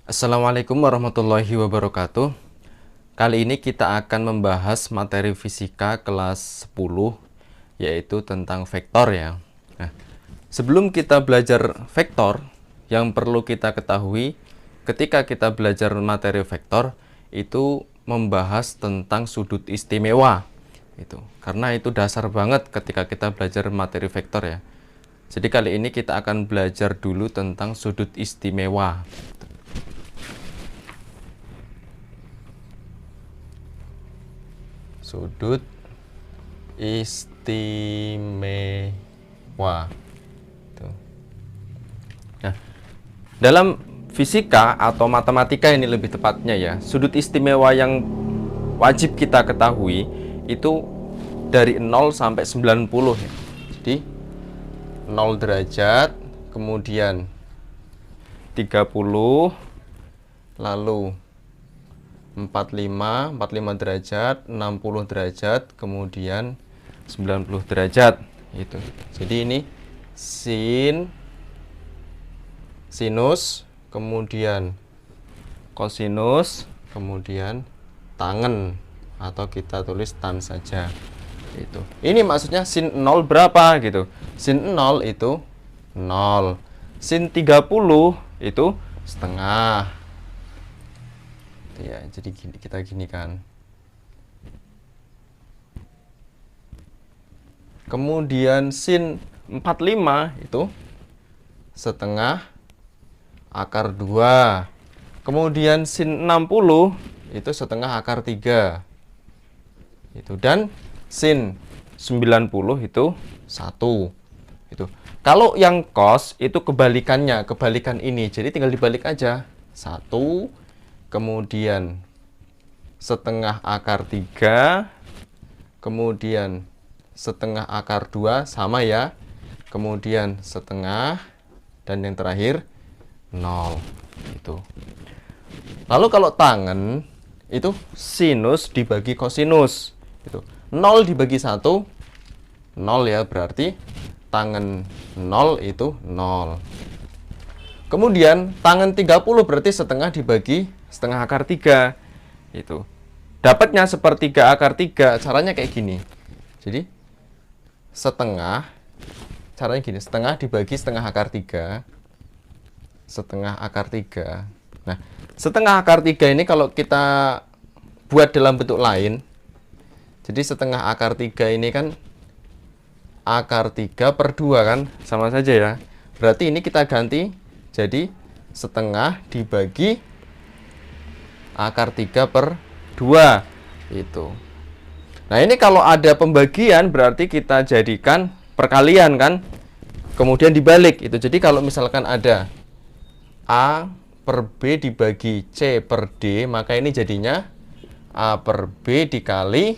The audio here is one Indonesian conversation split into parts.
Assalamualaikum warahmatullahi wabarakatuh. Kali ini kita akan membahas materi fisika kelas 10, yaitu tentang vektor ya. Nah, sebelum kita belajar vektor, yang perlu kita ketahui ketika kita belajar materi vektor itu membahas tentang sudut istimewa. Karena itu dasar banget ketika kita belajar materi vektor ya. Jadi kali ini kita akan belajar dulu tentang sudut istimewa. Sudut istimewa. Nah, dalam fisika atau matematika ini lebih tepatnya ya, sudut istimewa yang wajib kita ketahui itu dari 0 sampai 90 ya. Jadi 0 derajat, kemudian 30, lalu 45 derajat, 60 derajat, kemudian 90 derajat itu. Jadi ini sinus, kemudian kosinus, kemudian tangen atau kita tulis tan saja. Itu. Ini maksudnya sin 0 berapa gitu. Sin 0 itu 0. Sin 30 itu setengah. Ya, jadi kita gini kan. Kemudian sin 45 itu setengah akar 2. Kemudian sin 60 itu setengah akar 3. Itu, dan sin 90 itu 1. Itu. Kalau yang cos itu kebalikan ini. Jadi tinggal dibalik aja. 1, kemudian setengah akar 3, kemudian setengah akar 2, sama ya, kemudian setengah, dan yang terakhir 0. Itu. Lalu kalau tangen itu sinus dibagi kosinus. Itu. 0 dibagi 1, 0 ya, berarti tangen 0 itu 0. Kemudian tangen 30 berarti setengah dibagi setengah akar 3. Itu. Dapatnya sepertiga akar 3, caranya kayak gini. Jadi setengah, caranya gini, setengah dibagi setengah akar 3. Setengah akar 3. Nah, setengah akar 3 ini kalau kita buat dalam bentuk lain, jadi setengah akar 3 ini kan akar 3 per 2 kan, sama saja ya. Berarti ini kita ganti jadi setengah dibagi akar 3 per 2. Itu. Nah, ini kalau ada pembagian berarti kita jadikan perkalian kan. Kemudian dibalik itu. Jadi kalau misalkan ada A per B dibagi C per D, maka ini jadinya A per B dikali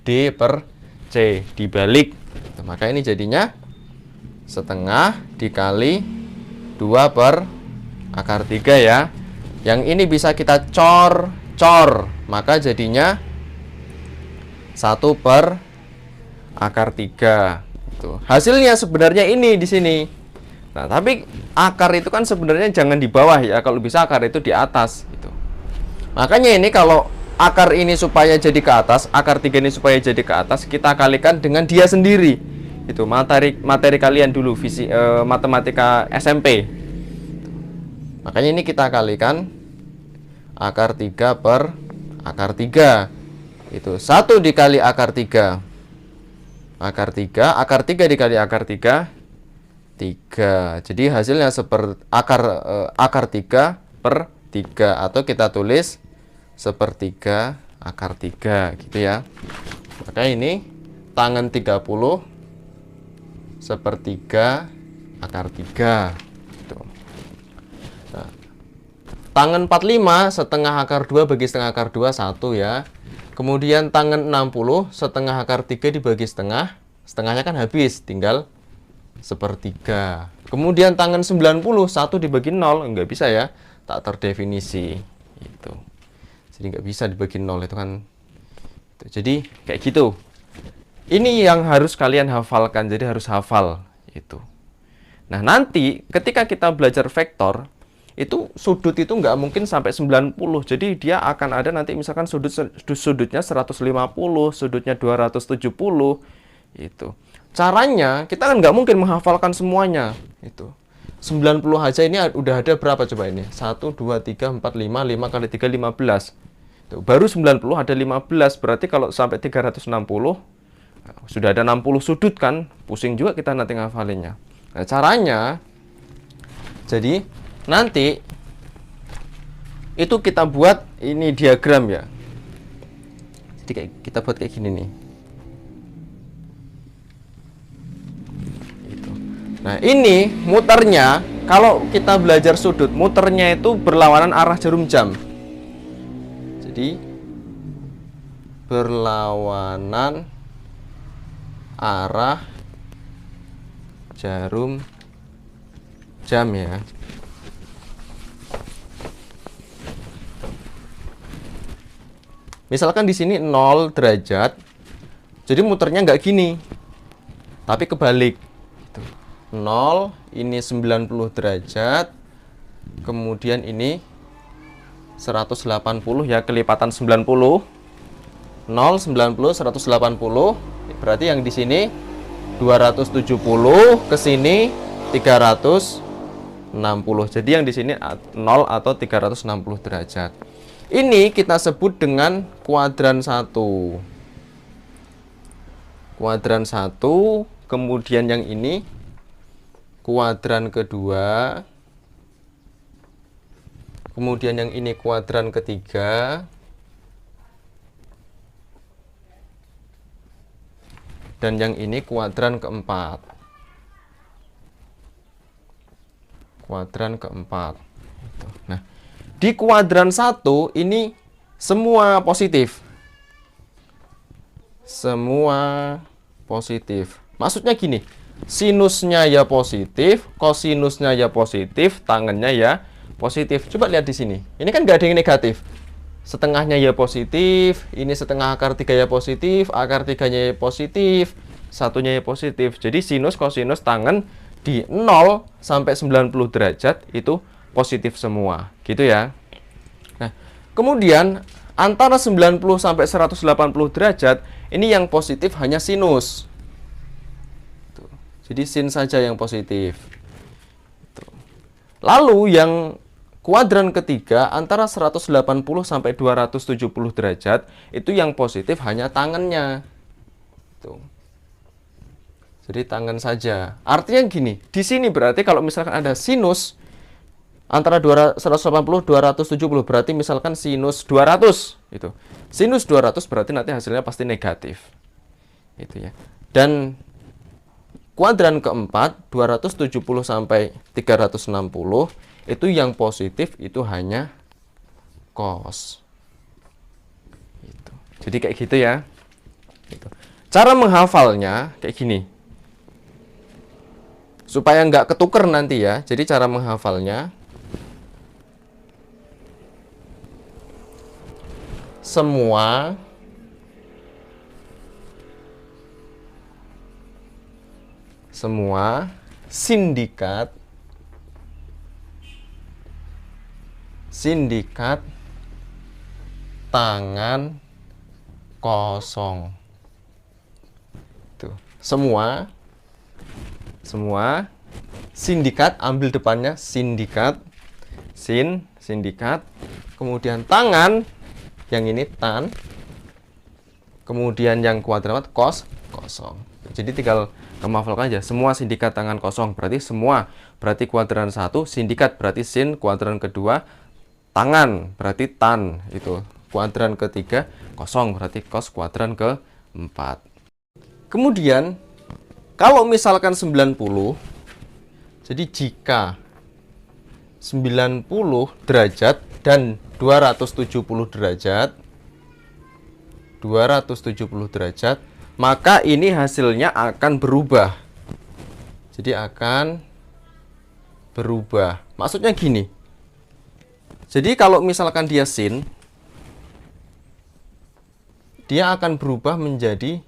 D per C dibalik. Maka ini jadinya setengah dikali 2 per akar 3 ya. Yang ini bisa kita cor, maka jadinya 1 per akar 3. Itu. Hasilnya sebenarnya ini di sini. Nah, tapi akar itu kan sebenarnya jangan di bawah ya. Kalau bisa akar itu di atas gitu. Makanya ini kalau akar ini supaya jadi ke atas, akar 3 ini supaya jadi ke atas, kita kalikan dengan dia sendiri. Itu materi kalian dulu matematika SMP. Makanya ini kita kalikan akar 3 per akar 3. Itu 1 dikali akar 3. Akar 3, akar 3 dikali akar 3, 3. Jadi hasilnya seperti akar 3 per 3, atau kita tulis sepertiga akar 3 gitu ya. Maka ini tangen 30 sepertiga akar 3 gitu. Nah, tangen 45 setengah akar 2 bagi setengah akar 2, 1 ya. Kemudian tangen 60 setengah akar 3 dibagi setengah, setengahnya kan habis, tinggal sepertiga. Kemudian tangen 90 1 dibagi 0, nggak bisa ya, tak terdefinisi itu. Jadi nggak bisa dibagi 0 itu kan. Jadi kayak gitu. Ini yang harus kalian hafalkan, jadi harus hafal itu. Nah, nanti ketika kita belajar vektor, itu sudut itu nggak mungkin sampai 90. Jadi dia akan ada nanti misalkan sudutnya 150, sudutnya 270 itu. Caranya kita kan nggak mungkin menghafalkan semuanya itu. 90 aja ini udah ada berapa coba ini? 1 2 3 4 5, 5 kali 3 15. Tuh, baru 90 ada 15, berarti kalau sampai 360 sudah ada 60 sudut kan? Pusing juga kita nanti ngafalinnya. Nah, caranya jadi nanti itu kita buat ini diagram ya. Jadi kita buat kayak gini nih. Gitu. Nah, ini muternya kalau kita belajar sudut, muternya itu berlawanan arah jarum jam. Jadi berlawanan arah jarum jam ya. Misalkan di sini 0 derajat, jadi muternya nggak gini, tapi kebalik. 0, ini 90 derajat, kemudian ini 180 ya, kelipatan 90. 0, 90, 180, berarti yang di sini 270, ke sini 360. Jadi yang di sini 0 atau 360 derajat. Ini kita sebut dengan kuadran 1. Kuadran 1, kemudian yang ini kuadran kedua. Kemudian yang ini kuadran ketiga. Dan yang ini kuadran keempat. Kuadran keempat. Nah, di kuadran 1 ini semua positif. Semua positif. Maksudnya gini, sinusnya ya positif, kosinusnya ya positif, tangennya ya positif. Coba lihat di sini. Ini kan nggak ada yang negatif. Setengahnya ya positif, ini setengah akar 3 ya positif, akar 3-nya ya positif, satunya ya positif. Jadi sinus, kosinus, tangen di 0 sampai 90 derajat itu positif semua, gitu ya. Nah, kemudian antara 90 sampai 180 derajat, ini yang positif hanya sinus. Tuh. Jadi sin saja yang positif. Tuh. Lalu yang kuadran ketiga antara 180 sampai 270 derajat, itu yang positif hanya tangannya. Tuh. Jadi tangan saja. Artinya gini, di sini berarti kalau misalkan ada sinus antara 180 270, berarti misalkan sinus 200 itu. Sinus 200 berarti nanti hasilnya pasti negatif. Itu ya. Dan kuadran keempat 270 sampai 360 itu yang positif itu hanya cos. Gitu. Jadi kayak gitu ya. Gitu. Cara menghafalnya kayak gini. Supaya nggak ketuker nanti ya. Jadi cara menghafalnya semua sindikat tangan kosong. Tuh, semua sindikat, ambil depannya sindikat, sindikat, kemudian tangan, yang ini tan, kemudian yang kuadrat kosong. Jadi tinggal kamu hafalkan aja, semua sindikat tangan kosong, berarti semua, berarti kuadran 1, sindikat berarti sin, kuadran kedua tangan berarti tan, itu kuadran ketiga kosong berarti kos, kuadran keempat. Kemudian kalau misalkan 90, jadi jika 90 derajat dan 270 derajat, maka ini hasilnya akan berubah. Jadi akan berubah. Maksudnya gini. Jadi kalau misalkan dia sin, dia akan berubah menjadi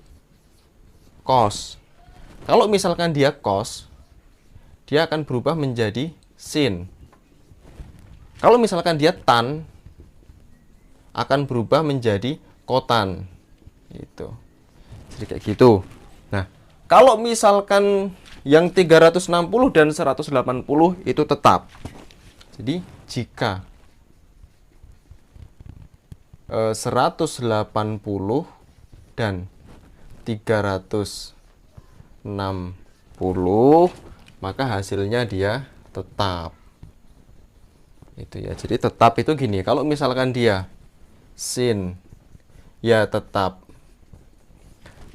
cos. Kalau misalkan dia cos, dia akan berubah menjadi sin. Kalau misalkan dia tan, akan berubah menjadi kotan. Gitu. Jadi kayak gitu. Nah, kalau misalkan yang 360 dan 180 itu tetap. Jadi jika 180 dan 360, maka hasilnya dia tetap. Itu ya. Jadi tetap itu gini, kalau misalkan dia sin, ya tetap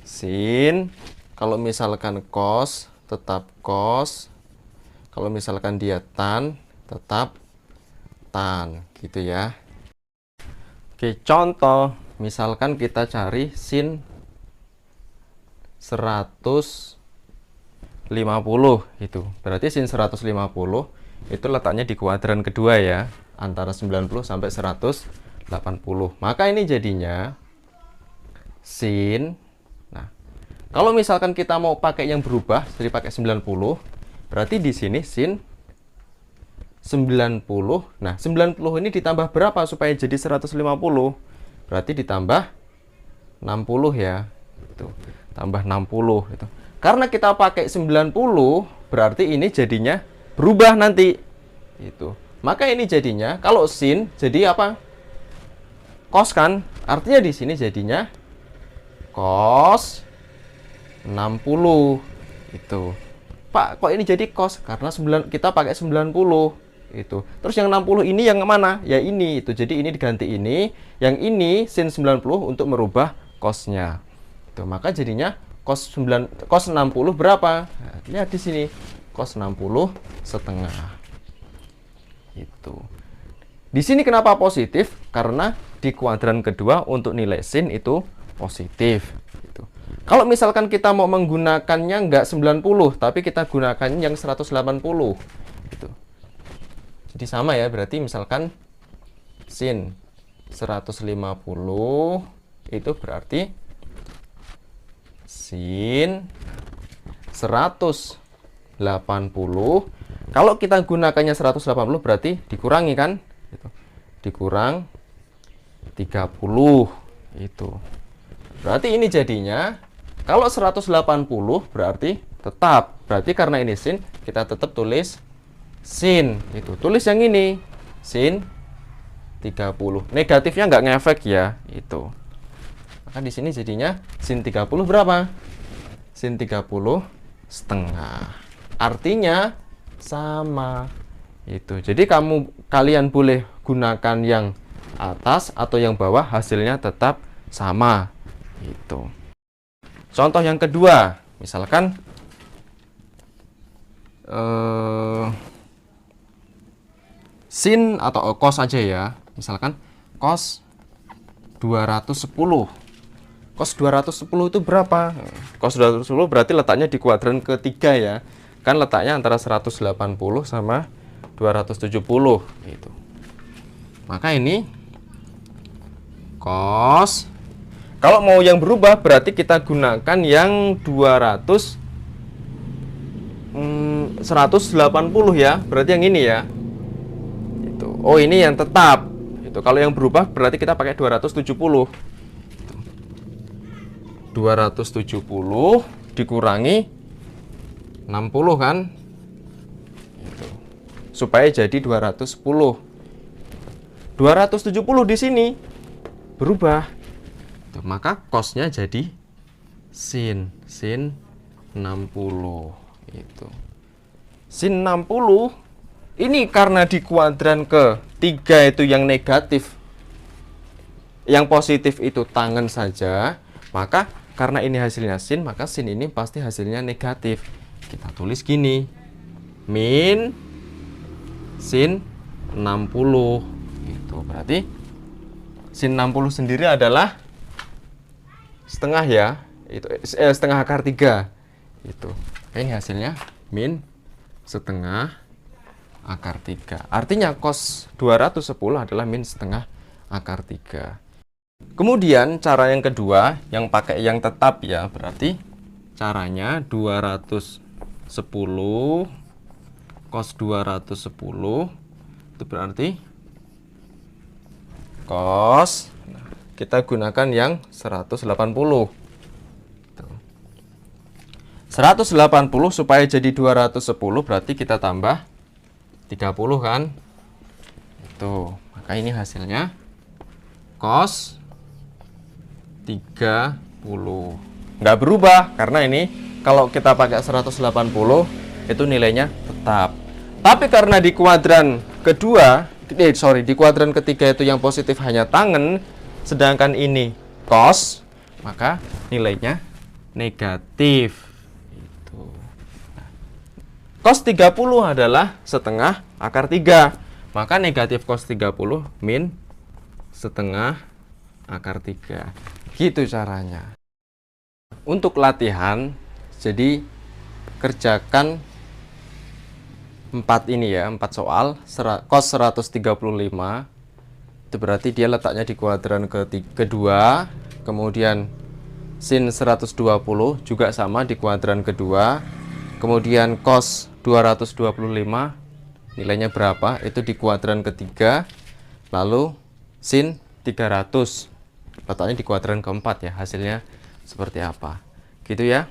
sin. Kalau misalkan cos, tetap cos. Kalau misalkan dia tan, tetap tan, gitu ya. Oke, contoh, misalkan kita cari sin 150 itu. Berarti sin 150 itu letaknya di kuadran kedua ya, antara 90 sampai 180. Maka ini jadinya sin. Nah, kalau misalkan kita mau pakai yang berubah, jadi pakai 90, berarti di sini sin 90. Nah, 90 ini ditambah berapa supaya jadi 150? Berarti ditambah 60 ya. Itu. Tambah 60 itu. Karena kita pakai 90, berarti ini jadinya berubah nanti. Itu. Maka ini jadinya kalau sin jadi apa? Cos kan? Artinya di sini jadinya cos 60. Itu. Pak, kok ini jadi cos? Karena kita pakai 90. Itu. Terus yang 60 ini yang mana? Ya ini. Itu. Jadi ini diganti ini. Yang ini sin 90 untuk merubah cosnya. Itu. Maka jadinya cos 60 berapa? Nah, lihat di sini. Cos 60 setengah. Itu. Di sini kenapa positif? Karena di kuadran kedua untuk nilai sin itu positif. Itu. Kalau misalkan kita mau menggunakannya nggak 90, tapi kita gunakan yang 180. Gitu. Jadi sama ya, berarti misalkan sin 150 itu berarti sin 180. Kalau kita gunakannya 180 berarti dikurangi kan? Gitu. Dikurang 30 itu. Berarti ini jadinya kalau 180 berarti tetap. Berarti karena ini sin, kita tetap tulis sin. Itu. Tulis yang ini. Sin 30. Negatifnya nggak ngefek ya. Itu. Maka di sini jadinya sin 30 berapa? Sin 30 setengah. Artinya sama. Itu. Jadi kalian boleh gunakan yang atas atau yang bawah, hasilnya tetap sama. Itu. Contoh yang kedua, misalkan sin atau cos aja ya. Misalkan cos 210. Cos 210 itu berapa? Cos 210 berarti letaknya di kuadran ketiga ya. Kan letaknya antara 180 sama 270 gitu. Maka ini cos, kalau mau yang berubah berarti kita gunakan yang 180 ya. Berarti yang ini ya. Itu. Oh, ini yang tetap. Itu. Kalau yang berubah berarti kita pakai 270. 270 dikurangi 60 kan? Itu. Supaya jadi 210. 270 di sini berubah. Tuh, maka cosnya jadi sin 60 itu. Sin 60 ini karena di kuadran ketiga itu yang negatif, yang positif itu tangen saja, maka karena ini hasilnya sin, maka sin ini pasti hasilnya negatif. Kita tulis gini, min sin 60 itu. Berarti sin 60 sendiri adalah setengah ya, itu setengah akar 3 itu. Ini hasilnya min setengah akar 3. Artinya cos 210 adalah min setengah akar 3. Kemudian cara yang kedua yang pakai yang tetap ya, berarti caranya 210 cos 210 itu berarti cos. Nah, kita gunakan yang 180. 180 supaya jadi 210 berarti kita tambah 30 kan. Itu. Maka ini hasilnya cos 30. Nggak berubah karena ini kalau kita pakai 180 itu nilainya tetap. Tapi karena di kuadran kedua, di kuadran ketiga itu yang positif hanya tangen, sedangkan ini cos, maka nilainya negatif. Cos 30 adalah setengah akar 3. Maka negatif cos 30 min setengah akar 3. Gitu caranya. Untuk latihan, jadi kerjakan 4 ini ya, 4 soal. Cos 135, itu berarti dia letaknya di kuadran kedua. Kemudian sin 120 juga sama di kuadran kedua. Kemudian cos 225 nilainya berapa? Itu di kuadran ketiga. Lalu sin 300 letaknya di kuadran keempat ya. Hasilnya seperti apa? Gitu ya.